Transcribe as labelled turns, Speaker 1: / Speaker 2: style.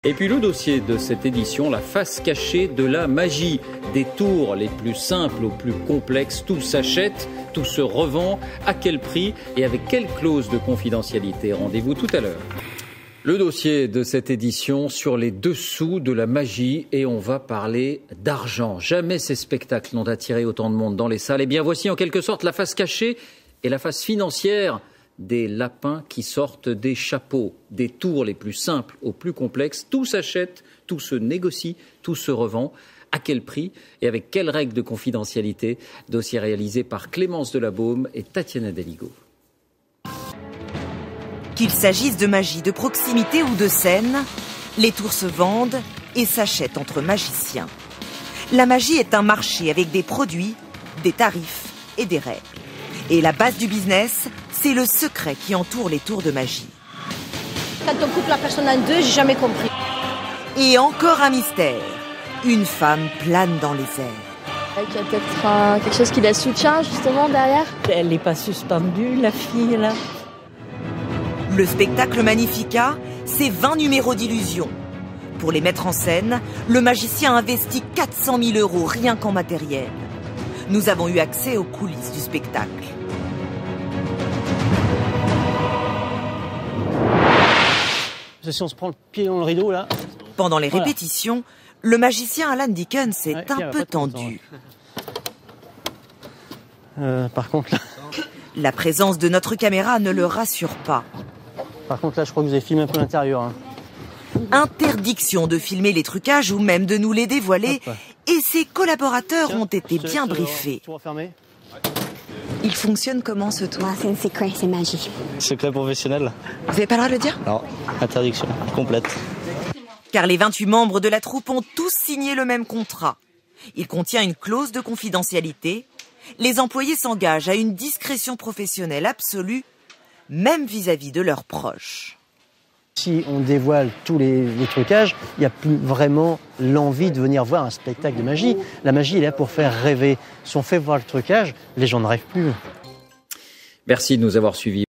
Speaker 1: Et puis le dossier de cette édition, la face cachée de la magie. Des tours les plus simples aux plus complexes, tout s'achète, tout se revend, à quel prix et avec quelle clause de confidentialité? Rendez-vous tout à l'heure. Le dossier de cette édition sur les dessous de la magie et on va parler d'argent. Jamais ces spectacles n'ont attiré autant de monde dans les salles. Et bien voici en quelque sorte la face cachée et la face financière des lapins qui sortent des chapeaux, des tours les plus simples aux plus complexes. Tout s'achète, tout se négocie, tout se revend. À quel prix et avec quelles règles de confidentialité? Dossier réalisé par Clémence Delabaume et Tatiana Deligo.
Speaker 2: Qu'il s'agisse de magie de proximité ou de scène, les tours se vendent et s'achètent entre magiciens. La magie est un marché avec des produits, des tarifs et des règles. Et la base du business, c'est le secret qui entoure les tours de magie.
Speaker 3: Quand on coupe la personne en deux, j'ai jamais compris.
Speaker 2: Et encore un mystère. Une femme plane dans les airs.
Speaker 4: Il y a peut-être quelque chose qui la soutient justement derrière.
Speaker 5: Elle n'est pas suspendue, la fille là.
Speaker 2: Le spectacle Magnifica, c'est 20 numéros d'illusion. Pour les mettre en scène, le magicien investit 400 000 € rien qu'en matériel. Nous avons eu accès aux coulisses du spectacle.
Speaker 6: Si on se prend le pied dans le rideau là.
Speaker 2: Pendant les répétitions, le magicien Alan Dickens est un peu tendu.
Speaker 6: Par contre là.
Speaker 2: La présence de notre caméra ne le rassure pas.
Speaker 6: Par contre là, je crois que vous avez filmé un peu l'intérieur. Hein.
Speaker 2: Interdiction de filmer les trucages ou même de nous les dévoiler.
Speaker 6: Hop.
Speaker 2: Et ses collaborateurs ont été bien briefés.
Speaker 6: Tout refermé.
Speaker 2: Il fonctionne comment ce tour?
Speaker 7: C'est un secret, c'est magie.
Speaker 8: Secret professionnel?
Speaker 2: Vous n'avez pas le droit de le dire?
Speaker 8: Non, interdiction complète.
Speaker 2: Car les 28 membres de la troupe ont tous signé le même contrat. Il contient une clause de confidentialité. Les employés s'engagent à une discrétion professionnelle absolue, même vis-à-vis de leurs proches.
Speaker 6: Si on dévoile tous les trucages, il n'y a plus vraiment l'envie de venir voir un spectacle de magie. La magie est là pour faire rêver. Si on fait voir le trucage, les gens ne rêvent plus.
Speaker 1: Merci de nous avoir suivis.